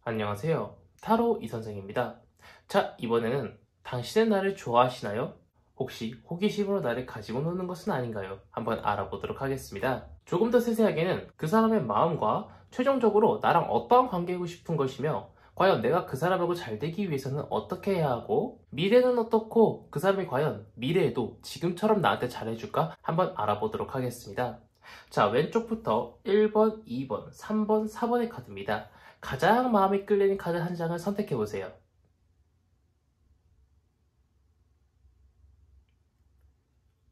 안녕하세요. 타로 이선생입니다. 자, 이번에는 당신은 나를 좋아하시나요? 혹시 호기심으로 나를 가지고 노는 것은 아닌가요? 한번 알아보도록 하겠습니다. 조금 더 세세하게는 그 사람의 마음과 최종적으로 나랑 어떠한 관계이고 싶은 것이며 과연 내가 그 사람하고 잘 되기 위해서는 어떻게 해야 하고 미래는 어떻고 그 사람이 과연 미래에도 지금처럼 나한테 잘해줄까? 한번 알아보도록 하겠습니다. 자, 왼쪽부터 1번, 2번, 3번, 4번의 카드입니다. 가장 마음에 끌리는 카드 한 장을 선택해 보세요.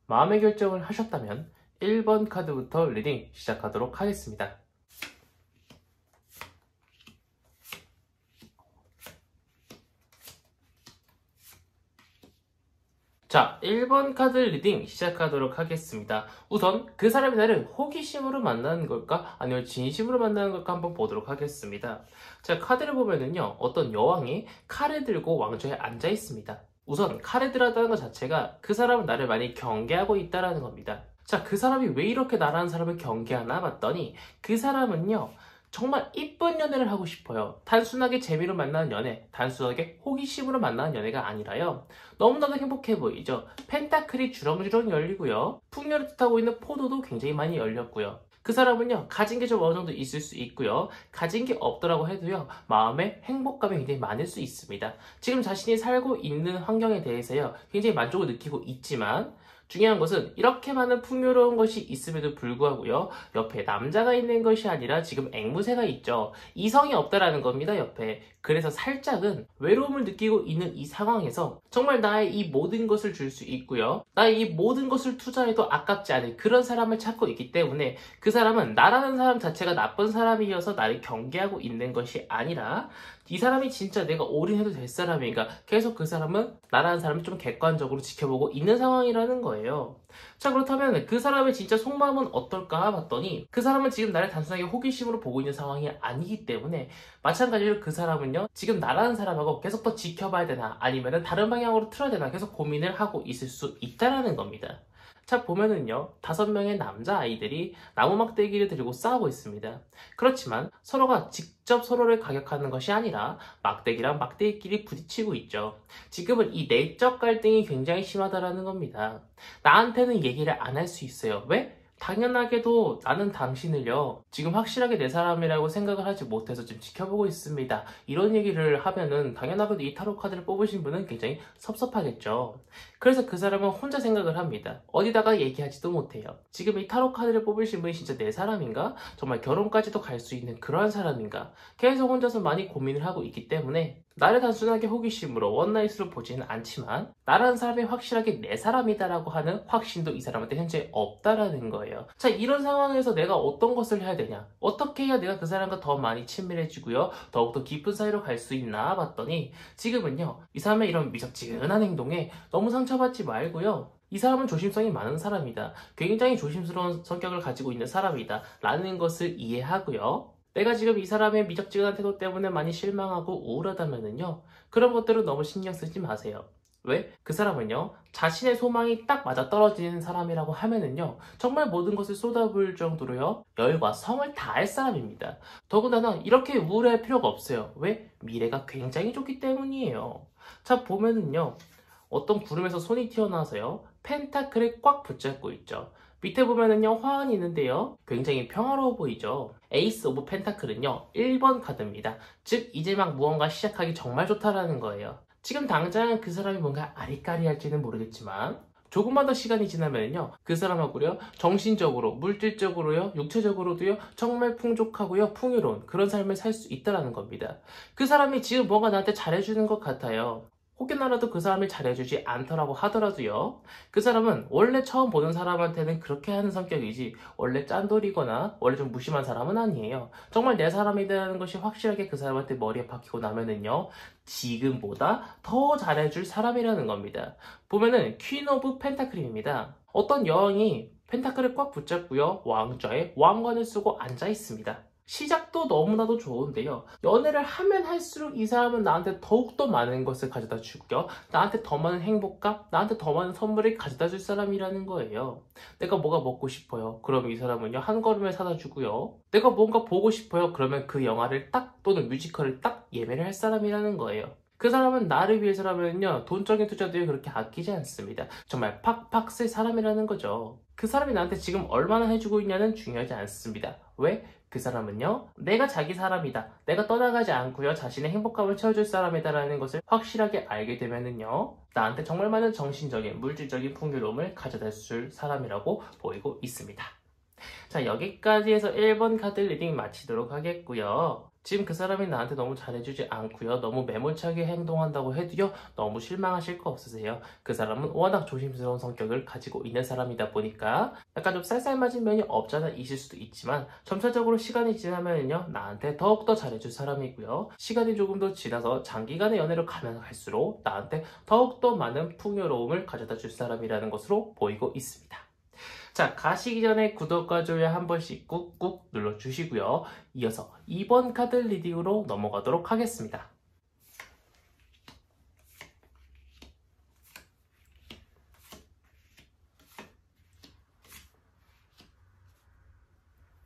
마음의 결정을 하셨다면 1번 카드부터 리딩 시작하도록 하겠습니다. 자, 1번 카드 리딩 시작하도록 하겠습니다. 우선 그 사람이 나를 호기심으로 만나는 걸까? 아니면 진심으로 만나는 걸까? 한번 보도록 하겠습니다. 자, 카드를 보면은요, 어떤 여왕이 칼을 들고 왕좌에 앉아 있습니다. 우선 칼을 들었다는 것 자체가 그 사람은 나를 많이 경계하고 있다는 겁니다. 자, 그 사람이 왜 이렇게 나라는 사람을 경계하나 봤더니 그 사람은요, 정말 이쁜 연애를 하고 싶어요. 단순하게 재미로 만나는 연애, 단순하게 호기심으로 만나는 연애가 아니라요. 너무나도 행복해 보이죠. 펜타클이 주렁주렁 열리고요. 풍요를 뜻하고 있는 포도도 굉장히 많이 열렸고요. 그 사람은요, 가진 게 좀 어느 정도 있을 수 있고요. 가진 게 없더라고 해도요, 마음에 행복감이 굉장히 많을 수 있습니다. 지금 자신이 살고 있는 환경에 대해서요, 굉장히 만족을 느끼고 있지만, 중요한 것은 이렇게 많은 풍요로운 것이 있음에도 불구하고요. 옆에 남자가 있는 것이 아니라 지금 앵무새가 있죠. 이성이 없다라는 겁니다, 옆에. 그래서 살짝은 외로움을 느끼고 있는 이 상황에서 정말 나의 이 모든 것을 줄 수 있고요. 나의 이 모든 것을 투자해도 아깝지 않은 그런 사람을 찾고 있기 때문에 그 사람은 나라는 사람 자체가 나쁜 사람이어서 나를 경계하고 있는 것이 아니라 이 사람이 진짜 내가 올인해도 될 사람인가 계속 그 사람은 나라는 사람을 좀 객관적으로 지켜보고 있는 상황이라는 거예요. 자, 그렇다면 그 사람의 진짜 속마음은 어떨까 봤더니 그 사람은 지금 나를 단순하게 호기심으로 보고 있는 상황이 아니기 때문에 마찬가지로 그 사람은요, 지금 나라는 사람하고 계속 더 지켜봐야 되나 아니면 다른 방향으로 틀어야 되나 계속 고민을 하고 있을 수 있다라는 겁니다. 자, 보면은요, 5명의 남자아이들이 나무 막대기를 들고 싸우고 있습니다. 그렇지만 서로가 직접 서로를 가격하는 것이 아니라 막대기랑 막대기끼리 부딪히고 있죠. 지금은 이 내적 갈등이 굉장히 심하다라는 겁니다. 나한테는 얘기를 안 할 수 있어요. 왜? 당연하게도 나는 당신을요, 지금 확실하게 내 사람이라고 생각을 하지 못해서 지금 지켜보고 있습니다. 이런 얘기를 하면은 당연하게도 이 타로 카드를 뽑으신 분은 굉장히 섭섭하겠죠. 그래서 그 사람은 혼자 생각을 합니다. 어디다가 얘기하지도 못해요. 지금 이 타로 카드를 뽑으신 분이 진짜 내 사람인가? 정말 결혼까지도 갈 수 있는 그러한 사람인가? 계속 혼자서 많이 고민을 하고 있기 때문에 나를 단순하게 호기심으로 원나잇으로 보지는 않지만 나라는 사람이 확실하게 내 사람이다라고 하는 확신도 이 사람한테 현재 없다라는 거예요. 자, 이런 상황에서 내가 어떤 것을 해야 되냐? 어떻게 해야 내가 그 사람과 더 많이 친밀해지고요, 더욱더 깊은 사이로 갈 수 있나 봤더니 지금은요, 이 사람의 이런 미적지근한 행동에 너무 상처받지 말고요, 이 사람은 조심성이 많은 사람이다, 굉장히 조심스러운 성격을 가지고 있는 사람이다 라는 것을 이해하고요, 내가 지금 이 사람의 미적지근한 태도 때문에 많이 실망하고 우울하다면은요, 그런 것들은 너무 신경 쓰지 마세요. 왜? 그 사람은요, 자신의 소망이 딱 맞아 떨어지는 사람이라고 하면은요, 정말 모든 것을 쏟아부을 정도로요, 열과 성을 다할 사람입니다. 더군다나 이렇게 우울할 필요가 없어요. 왜? 미래가 굉장히 좋기 때문이에요. 자, 보면은요, 어떤 구름에서 손이 튀어나와서요, 펜타클을 꽉 붙잡고 있죠. 밑에 보면은요, 화환이 있는데요, 굉장히 평화로워 보이죠. 에이스 오브 펜타클은요, 1번 카드입니다. 즉 이제 막 무언가 시작하기 정말 좋다라는 거예요. 지금 당장 그 사람이 뭔가 아리까리할지는 모르겠지만 조금만 더 시간이 지나면요, 그 사람하고요, 정신적으로, 물질적으로요, 육체적으로도요, 정말 풍족하고요, 풍요로운 그런 삶을 살 수 있다는 겁니다. 그 사람이 지금 뭔가 나한테 잘해주는 것 같아요. 혹여나라도 그 사람이 잘해주지 않더라고 하더라도요, 그 사람은 원래 처음 보는 사람한테는 그렇게 하는 성격이지 원래 짠돌이거나 원래 좀 무심한 사람은 아니에요. 정말 내 사람이라는 것이 확실하게 그 사람한테 머리에 박히고 나면은요, 지금보다 더 잘해줄 사람이라는 겁니다. 보면은 퀸 오브 펜타클입니다. 어떤 여왕이 펜타클을 꽉 붙잡고요, 왕좌에 왕관을 쓰고 앉아 있습니다. 시작도 너무나도 좋은데요. 연애를 하면 할수록 이 사람은 나한테 더욱더 많은 것을 가져다 주고요. 나한테 더 많은 행복감, 나한테 더 많은 선물을 가져다 줄 사람이라는 거예요. 내가 뭐가 먹고 싶어요. 그럼 이 사람은요, 한 걸음에 사다 주고요. 내가 뭔가 보고 싶어요. 그러면 그 영화를 딱 또는 뮤지컬을 딱 예매를 할 사람이라는 거예요. 그 사람은 나를 위해서라면요, 돈적인 투자도 그렇게 아끼지 않습니다. 정말 팍팍 쓸 사람이라는 거죠. 그 사람이 나한테 지금 얼마나 해주고 있냐는 중요하지 않습니다. 왜? 그 사람은요, 내가 자기 사람이다. 내가 떠나가지 않고요, 자신의 행복감을 채워줄 사람이다라는 것을 확실하게 알게 되면은요, 나한테 정말 많은 정신적인, 물질적인 풍요로움을 가져다 줄 사람이라고 보이고 있습니다. 자, 여기까지 해서 1번 카드 리딩 마치도록 하겠고요. 지금 그 사람이 나한테 너무 잘해주지 않고요. 너무 매몰차게 행동한다고 해도요. 너무 실망하실 거 없으세요. 그 사람은 워낙 조심스러운 성격을 가지고 있는 사람이다 보니까 약간 좀 쌀쌀맞은 면이 없잖아 있을 수도 있지만 점차적으로 시간이 지나면요. 나한테 더욱더 잘해줄 사람이고요. 시간이 조금 더 지나서 장기간의 연애를 가면 갈수록 나한테 더욱더 많은 풍요로움을 가져다 줄 사람이라는 것으로 보이고 있습니다. 자, 가시기 전에 구독과 좋아요 한 번씩 꾹꾹 눌러주시고요. 이어서 2번 카드 리딩으로 넘어가도록 하겠습니다.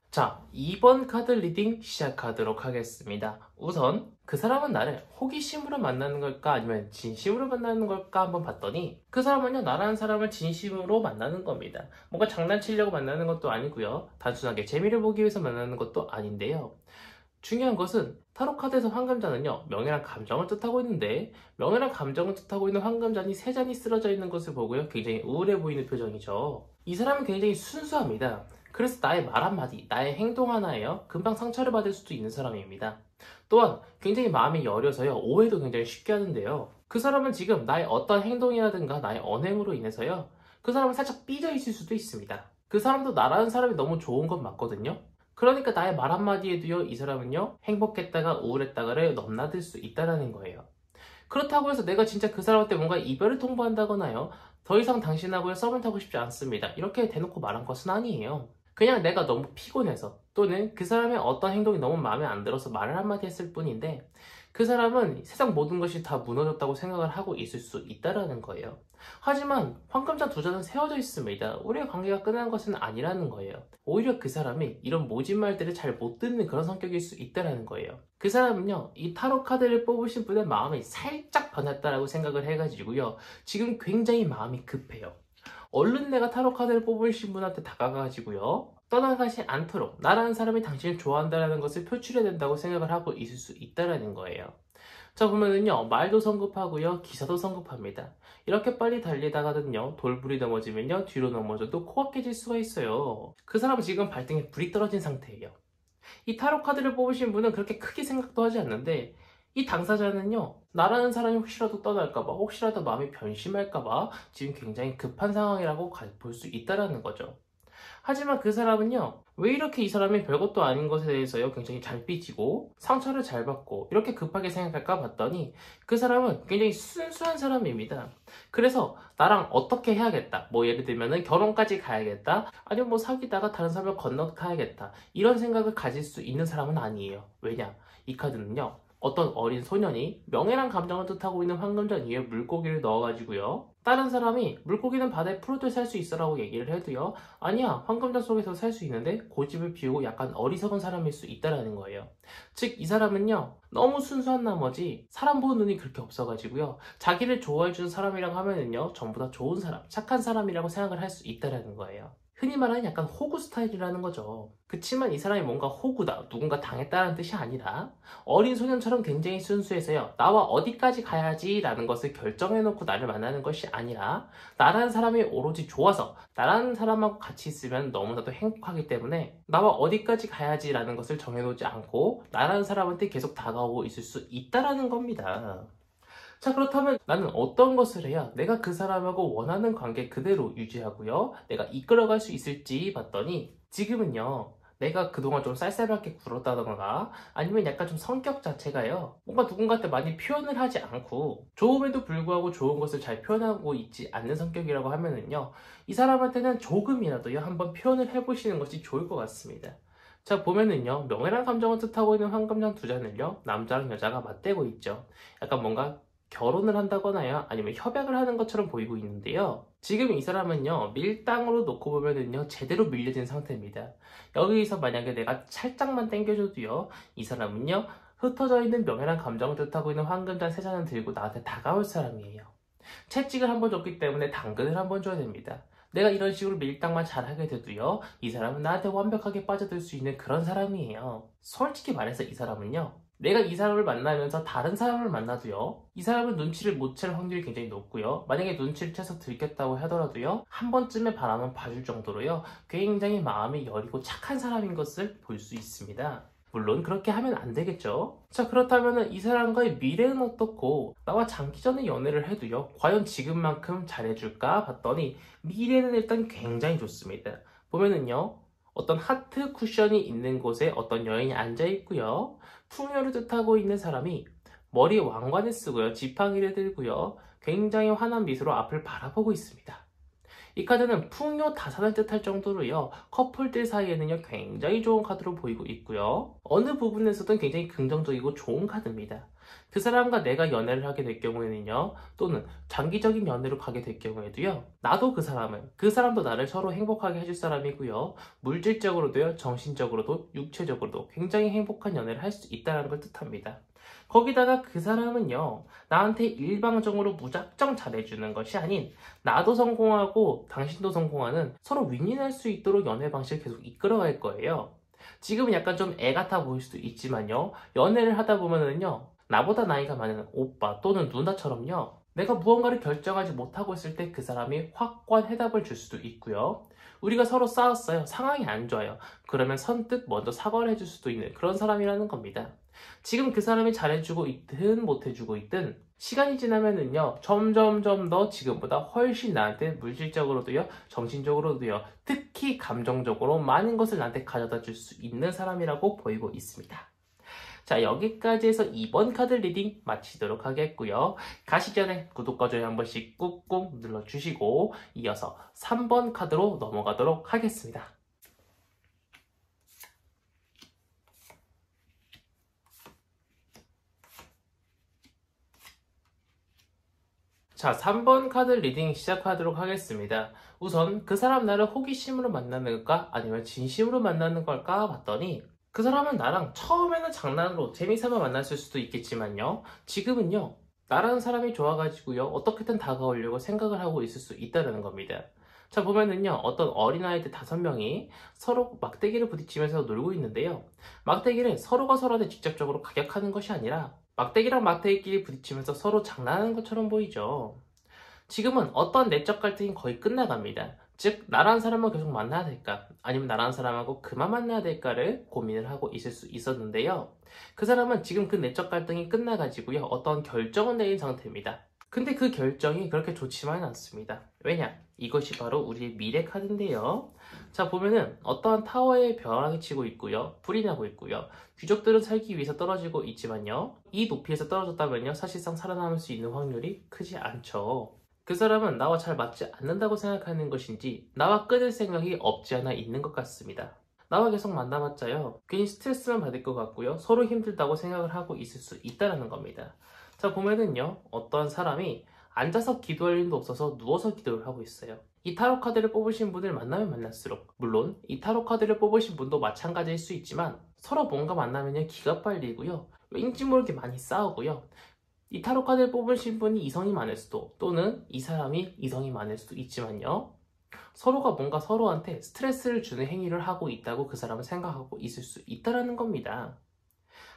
자, 2번 카드 리딩 시작하도록 하겠습니다. 우선 그 사람은 나를 호기심으로 만나는 걸까 아니면 진심으로 만나는 걸까 한번 봤더니 그 사람은요, 나라는 사람을 진심으로 만나는 겁니다. 뭔가 장난치려고 만나는 것도 아니고요. 단순하게 재미를 보기 위해서 만나는 것도 아닌데요. 중요한 것은 타로 카드에서 황금잔은요, 명예랑 감정을 뜻하고 있는데 명예랑 감정을 뜻하고 있는 황금잔이 3잔이 쓰러져 있는 것을 보고요, 굉장히 우울해 보이는 표정이죠. 이 사람은 굉장히 순수합니다. 그래서 나의 말 한마디, 나의 행동 하나에요, 금방 상처를 받을 수도 있는 사람입니다. 또한 굉장히 마음이 여려서요, 오해도 굉장히 쉽게 하는데요. 그 사람은 지금 나의 어떤 행동이라든가 나의 언행으로 인해서요, 그 사람은 살짝 삐져 있을 수도 있습니다. 그 사람도 나라는 사람이 너무 좋은 건 맞거든요. 그러니까 나의 말 한마디에도요, 이 사람은요, 행복했다가 우울했다가를 넘나들 수 있다는 거예요. 그렇다고 해서 내가 진짜 그 사람한테 뭔가 이별을 통보한다거나요, 더 이상 당신하고요 썸을 타고 싶지 않습니다, 이렇게 대놓고 말한 것은 아니에요. 그냥 내가 너무 피곤해서 또는 그 사람의 어떤 행동이 너무 마음에 안 들어서 말을 한마디 했을 뿐인데 그 사람은 세상 모든 것이 다 무너졌다고 생각을 하고 있을 수 있다는 거예요. 하지만 황금잔 2잔은 세워져 있습니다. 우리의 관계가 끝난 것은 아니라는 거예요. 오히려 그 사람이 이런 모진 말들을 잘 못 듣는 그런 성격일 수 있다는 거예요. 그 사람은요, 이 타로 카드를 뽑으신 분의 마음이 살짝 변했다라고 생각을 해가지고요, 지금 굉장히 마음이 급해요. 얼른 내가 타로 카드를 뽑으신 분한테 다가가가지고요, 떠나가지 않도록 나라는 사람이 당신을 좋아한다는 것을 표출해야 된다고 생각을 하고 있을 수 있다는 거예요. 자, 보면은요, 말도 성급하고요, 기사도 성급합니다. 이렇게 빨리 달리다가는요, 돌불이 넘어지면요, 뒤로 넘어져도 코가 깨질 수가 있어요. 그 사람은 지금 발등에 불이 떨어진 상태예요. 이 타로 카드를 뽑으신 분은 그렇게 크게 생각도 하지 않는데 이 당사자는요, 나라는 사람이 혹시라도 떠날까봐, 혹시라도 마음이 변심할까봐 지금 굉장히 급한 상황이라고 볼 수 있다는 거죠. 하지만 그 사람은요, 왜 이렇게 이 사람이 별것도 아닌 것에 대해서요, 굉장히 잘 삐지고 상처를 잘 받고 이렇게 급하게 생각할까 봤더니 그 사람은 굉장히 순수한 사람입니다. 그래서 나랑 어떻게 해야겠다, 뭐 예를 들면은 결혼까지 가야겠다, 아니면 뭐 사귀다가 다른 사람을 건너가야겠다, 이런 생각을 가질 수 있는 사람은 아니에요. 왜냐? 이 카드는요, 어떤 어린 소년이 명예랑 감정을 뜻하고 있는 황금잔 위에 물고기를 넣어가지고요, 다른 사람이 물고기는 바다에 풀어도 살 수 있어 라고 얘기를 해도요, 아니야, 황금잔 속에서 살 수 있는데 고집을 피우고 약간 어리석은 사람일 수 있다는 거예요. 즉 이 사람은요, 너무 순수한 나머지 사람 보는 눈이 그렇게 없어가지고요, 자기를 좋아해주는 사람이라고 하면은요, 전부 다 좋은 사람, 착한 사람이라고 생각을 할 수 있다는 거예요. 흔히 말하는 약간 호구 스타일이라는 거죠. 그치만 이 사람이 뭔가 호구다, 누군가 당했다는 뜻이 아니라 어린 소년처럼 굉장히 순수해서요, 나와 어디까지 가야지 라는 것을 결정해놓고 나를 만나는 것이 아니라 나라는 사람이 오로지 좋아서 나라는 사람하고 같이 있으면 너무나도 행복하기 때문에 나와 어디까지 가야지 라는 것을 정해놓지 않고 나라는 사람한테 계속 다가오고 있을 수 있다는 겁니다. 자, 그렇다면 나는 어떤 것을 해야 내가 그 사람하고 원하는 관계 그대로 유지하고요, 내가 이끌어갈 수 있을지 봤더니 지금은요, 내가 그동안 좀 쌀쌀하게 굴었다던가 아니면 약간 좀 성격 자체가요, 뭔가 누군가한테 많이 표현을 하지 않고 좋음에도 불구하고 좋은 것을 잘 표현하고 있지 않는 성격이라고 하면은요, 이 사람한테는 조금이라도요 한번 표현을 해보시는 것이 좋을 것 같습니다. 자, 보면은요, 명예란 감정을 뜻하고 있는 황금장 두 잔을요, 남자랑 여자가 맞대고 있죠. 약간 뭔가 결혼을 한다거나요, 아니면 협약을 하는 것처럼 보이고 있는데요. 지금 이 사람은요, 밀당으로 놓고 보면은요, 제대로 밀려진 상태입니다. 여기서 만약에 내가 살짝만 당겨줘도요, 이 사람은요, 흩어져 있는 명예란 감정을 뜻하고 있는 황금장 세 잔을 들고 나한테 다가올 사람이에요. 채찍을 한 번 줬기 때문에 당근을 한 번 줘야 됩니다. 내가 이런 식으로 밀당만 잘하게 돼도요, 이 사람은 나한테 완벽하게 빠져들 수 있는 그런 사람이에요. 솔직히 말해서 이 사람은요, 내가 이 사람을 만나면서 다른 사람을 만나도요, 이 사람은 눈치를 못 챌 확률이 굉장히 높고요, 만약에 눈치를 채서 들켰다고 하더라도요, 한 번쯤의 바람은 봐줄 정도로요, 굉장히 마음이 여리고 착한 사람인 것을 볼 수 있습니다. 물론 그렇게 하면 안 되겠죠. 자, 그렇다면 이 사람과의 미래는 어떻고, 나와 장기전에 연애를 해도요, 과연 지금만큼 잘해줄까 봤더니 미래는 일단 굉장히 좋습니다. 보면은요, 어떤 하트 쿠션이 있는 곳에 어떤 여인이 앉아 있고요, 풍요를 뜻하고 있는 사람이 머리에 왕관을 쓰고요, 지팡이를 들고요, 굉장히 환한 미소로 앞을 바라보고 있습니다. 이 카드는 풍요 다산을 뜻할 정도로요, 커플들 사이에는요, 굉장히 좋은 카드로 보이고 있고요, 어느 부분에서든 굉장히 긍정적이고 좋은 카드입니다. 그 사람과 내가 연애를 하게 될 경우에는요, 또는 장기적인 연애로 가게 될 경우에도요, 나도 그 사람도 나를 서로 행복하게 해줄 사람이고요, 물질적으로도요, 정신적으로도, 육체적으로도 굉장히 행복한 연애를 할 수 있다는 걸 뜻합니다. 거기다가 그 사람은요, 나한테 일방적으로 무작정 잘해주는 것이 아닌, 나도 성공하고 당신도 성공하는 서로 윈윈할 수 있도록 연애 방식을 계속 이끌어갈 거예요. 지금은 약간 좀 애 같아 보일 수도 있지만요, 연애를 하다 보면은요, 나보다 나이가 많은 오빠 또는 누나처럼요, 내가 무언가를 결정하지 못하고 있을 때 그 사람이 확고한 해답을 줄 수도 있고요, 우리가 서로 싸웠어요, 상황이 안 좋아요, 그러면 선뜻 먼저 사과를 해줄 수도 있는 그런 사람이라는 겁니다. 지금 그 사람이 잘해주고 있든 못해주고 있든 시간이 지나면은요, 점점점 더 지금보다 훨씬 나한테 물질적으로도요, 정신적으로도요, 특히 감정적으로 많은 것을 나한테 가져다 줄 수 있는 사람이라고 보이고 있습니다. 자, 여기까지 해서 2번 카드 리딩 마치도록 하겠고요. 가시기 전에 구독과 좋아요 한 번씩 꾹꾹 눌러주시고 이어서 3번 카드로 넘어가도록 하겠습니다. 자, 3번 카드 리딩 시작하도록 하겠습니다. 우선 그 사람 나를 호기심으로 만나는 걸까? 아니면 진심으로 만나는 걸까? 봤더니 그 사람은 나랑 처음에는 장난으로 재미삼아 만났을 수도 있겠지만요, 지금은요, 나라는 사람이 좋아가지고요, 어떻게든 다가오려고 생각을 하고 있을 수 있다는 겁니다. 자, 보면은요, 어떤 어린아이들 5명이 서로 막대기를 부딪히면서 놀고 있는데요, 막대기를 서로가 서로한테 직접적으로 가격하는 것이 아니라 막대기랑 막대기끼리 부딪히면서 서로 장난하는 것처럼 보이죠. 지금은 어떤 내적 갈등이 거의 끝나갑니다. 즉, 나라는 사람을 계속 만나야 될까? 아니면 나라는 사람하고 그만 만나야 될까를 고민을 하고 있을 수 있었는데요, 그 사람은 지금 그 내적 갈등이 끝나가지고요, 어떤 결정을 내린 상태입니다. 근데 그 결정이 그렇게 좋지만은 않습니다. 왜냐? 이것이 바로 우리의 미래 카드인데요. 자, 보면은 어떠한 타워에 벼랑이 치고 있고요, 불이 나고 있고요, 귀족들은 살기 위해서 떨어지고 있지만요, 이 높이에서 떨어졌다면요, 사실상 살아남을 수 있는 확률이 크지 않죠. 그 사람은 나와 잘 맞지 않는다고 생각하는 것인지 나와 끊을 생각이 없지 않아 있는 것 같습니다. 나와 계속 만나봤자요, 괜히 스트레스만 받을 것 같고요, 서로 힘들다고 생각을 하고 있을 수 있다는 겁니다. 자, 보면은요, 어떤 사람이 앉아서 기도할 일도 없어서 누워서 기도를 하고 있어요. 이 타로 카드를 뽑으신 분을 만나면 만날수록, 물론 이 타로 카드를 뽑으신 분도 마찬가지일 수 있지만, 서로 뭔가 만나면요, 기가 빨리고요, 왠지 모르게 많이 싸우고요, 이 타로 카드를 뽑으신 분이 이성이 많을 수도, 또는 이 사람이 이성이 많을 수도 있지만요, 서로가 뭔가 서로한테 스트레스를 주는 행위를 하고 있다고 그 사람은 생각하고 있을 수 있다는 겁니다.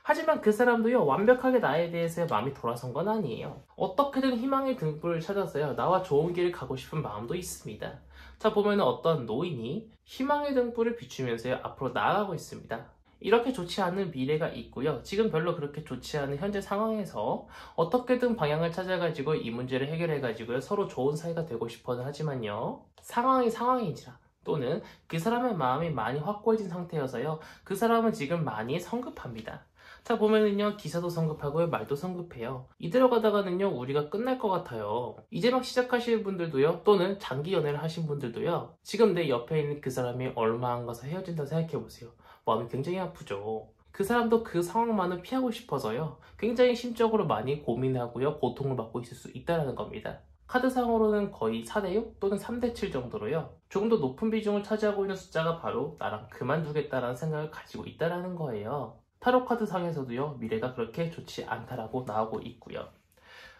하지만 그 사람도요, 완벽하게 나에 대해서 마음이 돌아선 건 아니에요. 어떻게든 희망의 등불을 찾아서요, 나와 좋은 길을 가고 싶은 마음도 있습니다. 자, 보면 어떤 노인이 희망의 등불을 비추면서요, 앞으로 나아가고 있습니다. 이렇게 좋지 않은 미래가 있고요, 지금 별로 그렇게 좋지 않은 현재 상황에서 어떻게든 방향을 찾아가지고 이 문제를 해결해가지고요, 서로 좋은 사이가 되고 싶어는 하지만요, 상황이 상황인지라, 또는 그 사람의 마음이 많이 확고해진 상태여서요, 그 사람은 지금 많이 성급합니다. 자, 보면은요, 기사도 성급하고요, 말도 성급해요. 이대로 가다가는요, 우리가 끝날 것 같아요. 이제 막 시작하시는 분들도요, 또는 장기 연애를 하신 분들도요, 지금 내 옆에 있는 그 사람이 얼마 안 가서 헤어진다 생각해보세요. 마음이 굉장히 아프죠. 그 사람도 그 상황만은 피하고 싶어서요. 굉장히 심적으로 많이 고민하고요. 고통을 받고 있을 수 있다는 겁니다. 카드상으로는 거의 4대6 또는 3대7 정도로요. 조금 더 높은 비중을 차지하고 있는 숫자가 바로 나랑 그만두겠다라는 생각을 가지고 있다는 거예요. 타로 카드 상에서도요. 미래가 그렇게 좋지 않다라고 나오고 있고요.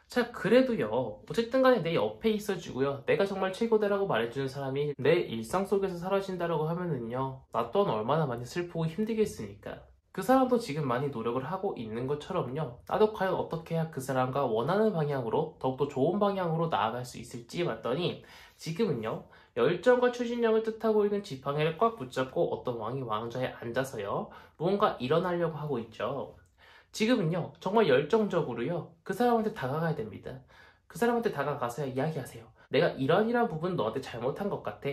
자, 그래도요. 어쨌든 간에 내 옆에 있어주고요. 내가 정말 최고다라고 말해주는 사람이 내 일상 속에서 사라진다라고 하면은요. 나 또한 얼마나 많이 슬프고 힘들겠습니까? 그 사람도 지금 많이 노력을 하고 있는 것처럼요. 나도 과연 어떻게 해야 그 사람과 원하는 방향으로 더욱더 좋은 방향으로 나아갈 수 있을지 봤더니 지금은요. 열정과 추진력을 뜻하고 있는 지팡이를 꽉 붙잡고 어떤 왕이 왕좌에 앉아서요. 무언가 일어나려고 하고 있죠. 지금은요. 정말 열정적으로요. 그 사람한테 다가가야 됩니다. 그 사람한테 다가가서 이야기하세요. 내가 이런 부분 너한테 잘못한 것 같아.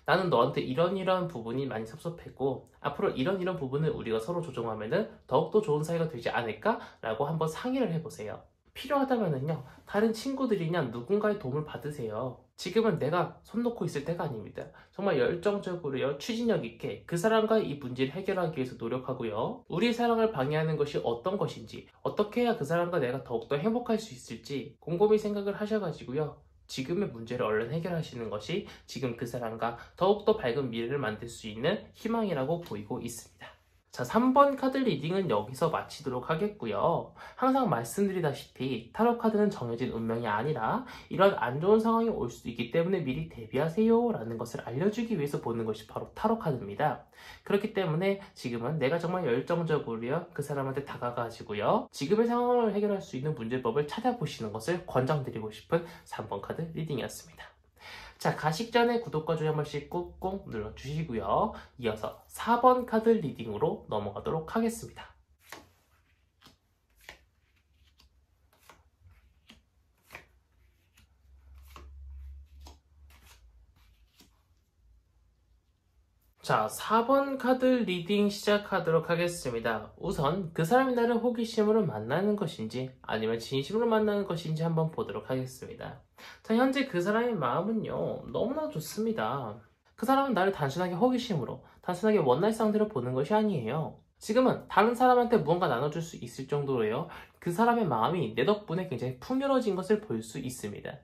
나는 너한테 이런 부분이 많이 섭섭했고 앞으로 이런 부분을 우리가 서로 조정하면은 더욱더 좋은 사이가 되지 않을까? 라고 한번 상의를 해보세요. 필요하다면은요. 다른 친구들이냐 누군가의 도움을 받으세요. 지금은 내가 손 놓고 있을 때가 아닙니다. 정말 열정적으로요. 추진력 있게 그 사람과의 이 문제를 해결하기 위해서 노력하고요. 우리의 사랑을 방해하는 것이 어떤 것인지 어떻게 해야 그 사람과 내가 더욱더 행복할 수 있을지 곰곰이 생각을 하셔가지고요. 지금의 문제를 얼른 해결하시는 것이 지금 그 사람과 더욱더 밝은 미래를 만들 수 있는 희망이라고 보이고 있습니다. 자, 3번 카드 리딩은 여기서 마치도록 하겠고요. 항상 말씀드리다시피 타로 카드는 정해진 운명이 아니라 이런 안 좋은 상황이 올 수도 있기 때문에 미리 대비하세요 라는 것을 알려주기 위해서 보는 것이 바로 타로 카드입니다. 그렇기 때문에 지금은 내가 정말 열정적으로요 그 사람한테 다가가지고요 지금의 상황을 해결할 수 있는 문제법을 찾아보시는 것을 권장드리고 싶은 3번 카드 리딩이었습니다. 자, 가식 전에 구독과 좋아요 한 번씩 꾹꾹 눌러주시고요. 이어서 4번 카드 리딩으로 넘어가도록 하겠습니다. 자, 4번 카드 리딩 시작하도록 하겠습니다. 우선 그 사람이 나를 호기심으로 만나는 것인지 아니면 진심으로 만나는 것인지 한번 보도록 하겠습니다. 자, 현재 그 사람의 마음은요, 너무나 좋습니다. 그 사람은 나를 단순하게 호기심으로, 단순하게 원나잇 상대로 보는 것이 아니에요. 지금은 다른 사람한테 무언가 나눠줄 수 있을 정도로요, 그 사람의 마음이 내 덕분에 굉장히 풍요로워진 것을 볼 수 있습니다.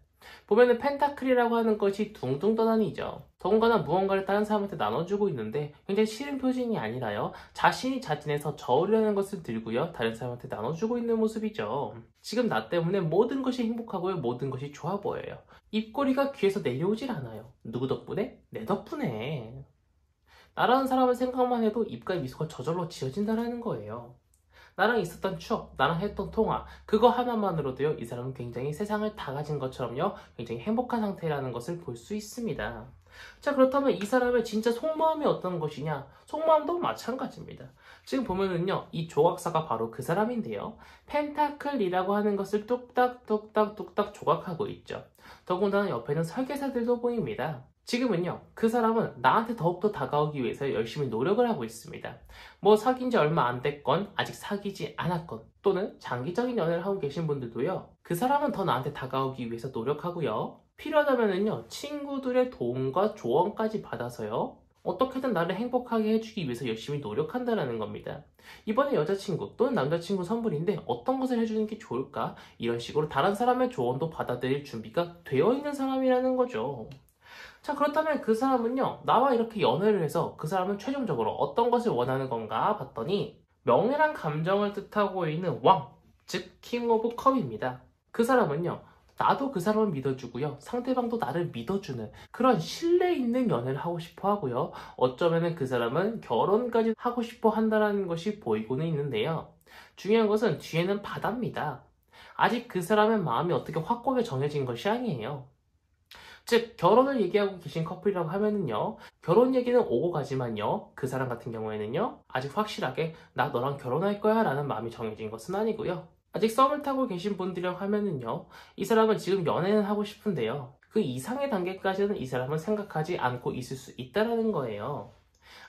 보면은 펜타클이라고 하는 것이 둥둥 떠다니죠. 더군다나 무언가를 다른 사람한테 나눠주고 있는데 굉장히 싫은 표정이 아니라요. 자신이 자진해서 저으려는 것을 들고요. 다른 사람한테 나눠주고 있는 모습이죠. 지금 나 때문에 모든 것이 행복하고요. 모든 것이 좋아 보여요. 입꼬리가 귀에서 내려오질 않아요. 누구 덕분에? 내 덕분에. 나라는 사람을 생각만 해도 입가에 미소가 저절로 지어진다는 거예요. 나랑 있었던 추억, 나랑 했던 통화, 그거 하나만으로도요, 이 사람은 굉장히 세상을 다 가진 것처럼요, 굉장히 행복한 상태라는 것을 볼 수 있습니다. 자, 그렇다면 이 사람의 진짜 속마음이 어떤 것이냐? 속마음도 마찬가지입니다. 지금 보면은요, 이 조각사가 바로 그 사람인데요. 펜타클이라고 하는 것을 뚝딱뚝딱 조각하고 있죠. 더군다나 옆에는 설계사들도 보입니다. 지금은요, 그 사람은 나한테 더욱더 다가오기 위해서 열심히 노력을 하고 있습니다. 뭐 사귄 지 얼마 안 됐건, 아직 사귀지 않았건, 또는 장기적인 연애를 하고 계신 분들도요, 그 사람은 더 나한테 다가오기 위해서 노력하고요, 필요하다면은요, 친구들의 도움과 조언까지 받아서요, 어떻게든 나를 행복하게 해주기 위해서 열심히 노력한다는 겁니다. 이번에 여자친구 또는 남자친구 선물인데 어떤 것을 해주는 게 좋을까? 이런 식으로 다른 사람의 조언도 받아들일 준비가 되어 있는 사람이라는 거죠. 자, 그렇다면 그 사람은요, 나와 이렇게 연애를 해서 그 사람은 최종적으로 어떤 것을 원하는 건가 봤더니 명예란 감정을 뜻하고 있는 왕, 즉 킹 오브 컵입니다. 그 사람은요, 나도 그 사람을 믿어주고요, 상대방도 나를 믿어주는 그런 신뢰 있는 연애를 하고 싶어 하고요, 어쩌면은 그 사람은 결혼까지 하고 싶어 한다는 것이 보이고는 있는데요. 중요한 것은 뒤에는 바다입니다. 아직 그 사람의 마음이 어떻게 확고하게 정해진 것이 아니에요. 즉 결혼을 얘기하고 계신 커플이라고 하면은요, 결혼 얘기는 오고 가지만요, 그 사람 같은 경우에는요, 아직 확실하게 나 너랑 결혼할 거야 라는 마음이 정해진 것은 아니고요, 아직 썸을 타고 계신 분들이라고 하면은요, 이 사람은 지금 연애는 하고 싶은데요, 그 이상의 단계까지는 이 사람은 생각하지 않고 있을 수 있다는 거예요.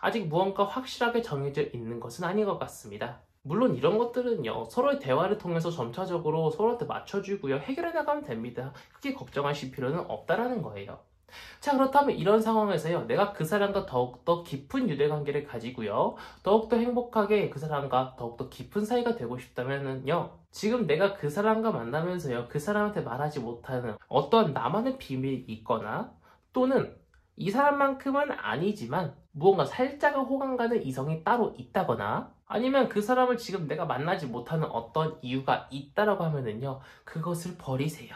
아직 무언가 확실하게 정해져 있는 것은 아닌 것 같습니다. 물론 이런 것들은요, 서로의 대화를 통해서 점차적으로 서로한테 맞춰주고요, 해결해 나가면 됩니다. 크게 걱정하실 필요는 없다라는 거예요. 자, 그렇다면 이런 상황에서요, 내가 그 사람과 더욱더 깊은 유대관계를 가지고요, 더욱더 행복하게 그 사람과 더욱더 깊은 사이가 되고 싶다면은요, 지금 내가 그 사람과 만나면서요, 그 사람한테 말하지 못하는 어떠한 나만의 비밀이 있거나, 또는 이 사람만큼은 아니지만 무언가 살짝은 호감 가는 이성이 따로 있다거나, 아니면 그 사람을 지금 내가 만나지 못하는 어떤 이유가 있다라고 하면은요, 그것을 버리세요.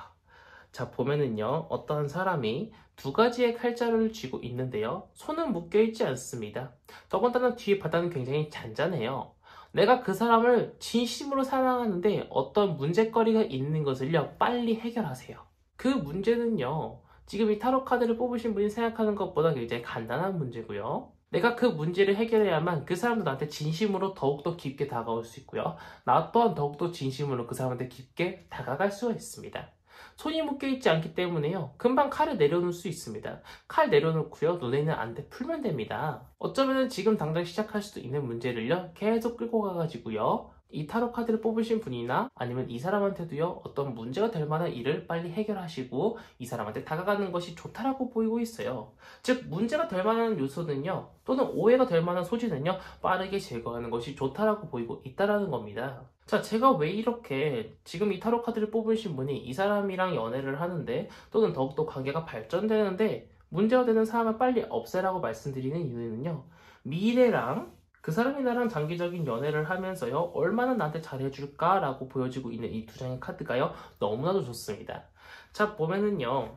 자, 보면은요, 어떤 사람이 두 가지의 칼자루를 쥐고 있는데요, 손은 묶여있지 않습니다. 더군다나 뒤에 바닥은 굉장히 잔잔해요. 내가 그 사람을 진심으로 사랑하는데 어떤 문제거리가 있는 것을요, 빨리 해결하세요. 그 문제는요, 지금 이 타로 카드를 뽑으신 분이 생각하는 것보다 굉장히 간단한 문제고요. 내가 그 문제를 해결해야만 그 사람도 나한테 진심으로 더욱더 깊게 다가올 수 있고요. 나 또한 더욱더 진심으로 그 사람한테 깊게 다가갈 수가 있습니다. 손이 묶여있지 않기 때문에요, 금방 칼을 내려놓을 수 있습니다. 칼 내려놓고요, 눈에 있는 안대 풀면 됩니다. 어쩌면 지금 당장 시작할 수도 있는 문제를요, 계속 끌고 가가지고요, 이 타로 카드를 뽑으신 분이나 아니면 이 사람한테도요, 어떤 문제가 될 만한 일을 빨리 해결하시고 이 사람한테 다가가는 것이 좋다라고 보이고 있어요. 즉, 문제가 될 만한 요소는요, 또는 오해가 될 만한 소지는요, 빠르게 제거하는 것이 좋다라고 보이고 있다라는 겁니다. 자, 제가 왜 이렇게 지금 이 타로 카드를 뽑으신 분이 이 사람이랑 연애를 하는데, 또는 더욱더 관계가 발전되는데 문제가 되는 사람을 빨리 없애라고 말씀드리는 이유는요, 미래랑 그 사람이 나랑 장기적인 연애를 하면서요, 얼마나 나한테 잘해줄까라고 보여지고 있는 이 두 장의 카드가요, 너무나도 좋습니다. 자, 보면은요,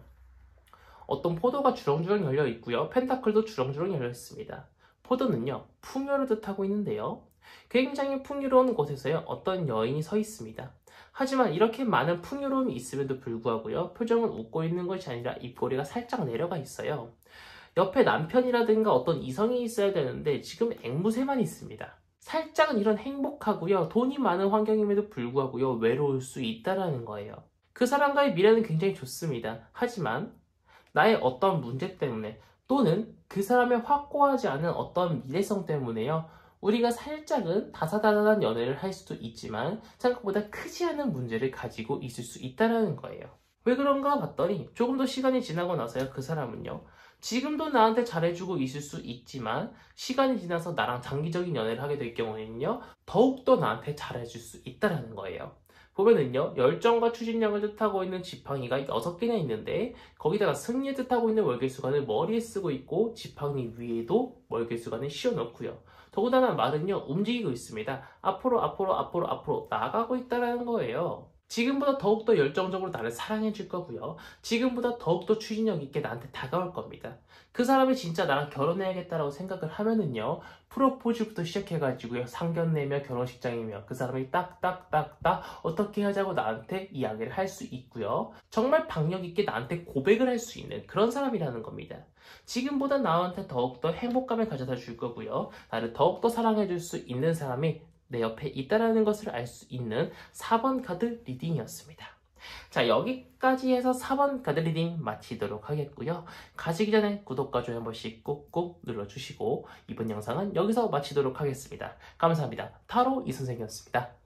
어떤 포도가 주렁주렁 열려 있고요, 펜타클도 주렁주렁 열려 있습니다. 포도는요, 풍요를 뜻하고 있는데요, 굉장히 풍요로운 곳에서요, 어떤 여인이 서 있습니다. 하지만 이렇게 많은 풍요로움이 있음에도 불구하고요, 표정은 웃고 있는 것이 아니라 입꼬리가 살짝 내려가 있어요. 옆에 남편이라든가 어떤 이성이 있어야 되는데 지금 앵무새만 있습니다. 살짝은 이런 행복하고요, 돈이 많은 환경임에도 불구하고요, 외로울 수 있다라는 거예요. 그 사람과의 미래는 굉장히 좋습니다. 하지만 나의 어떤 문제 때문에, 또는 그 사람의 확고하지 않은 어떤 미래성 때문에요, 우리가 살짝은 다사다난한 연애를 할 수도 있지만 생각보다 크지 않은 문제를 가지고 있을 수 있다는 거예요. 왜 그런가 봤더니 조금 더 시간이 지나고 나서야 그 사람은요, 지금도 나한테 잘해주고 있을 수 있지만 시간이 지나서 나랑 장기적인 연애를 하게 될 경우에는요, 더욱더 나한테 잘해줄 수 있다는 거예요. 보면은요, 열정과 추진력을 뜻하고 있는 지팡이가 6개나 있는데, 거기다가 승리를 뜻하고 있는 월계수관을 머리에 쓰고 있고, 지팡이 위에도 월계수관을 씌워놓고요. 더군다나 말은요, 움직이고 있습니다. 앞으로 나아가고 있다는 거예요. 지금보다 더욱더 열정적으로 나를 사랑해줄 거고요, 지금보다 더욱더 추진력 있게 나한테 다가올 겁니다. 그 사람이 진짜 나랑 결혼해야겠다라고 생각을 하면은요, 프로포즈부터 시작해가지고요, 상견례며 결혼식장이며 그 사람이 딱딱딱딱 어떻게 하자고 나한테 이야기를 할 수 있고요, 정말 박력 있게 나한테 고백을 할 수 있는 그런 사람이라는 겁니다. 지금보다 나한테 더욱더 행복감을 가져다 줄 거고요, 나를 더욱더 사랑해줄 수 있는 사람이 내 옆에 있다는 것을 알 수 있는 4번 카드 리딩이었습니다. 자, 여기까지 해서 4번 카드 리딩 마치도록 하겠고요. 가시기 전에 구독과 좋아요 한 번씩 꾹꾹 눌러주시고 이번 영상은 여기서 마치도록 하겠습니다. 감사합니다. 타로 이선생이었습니다.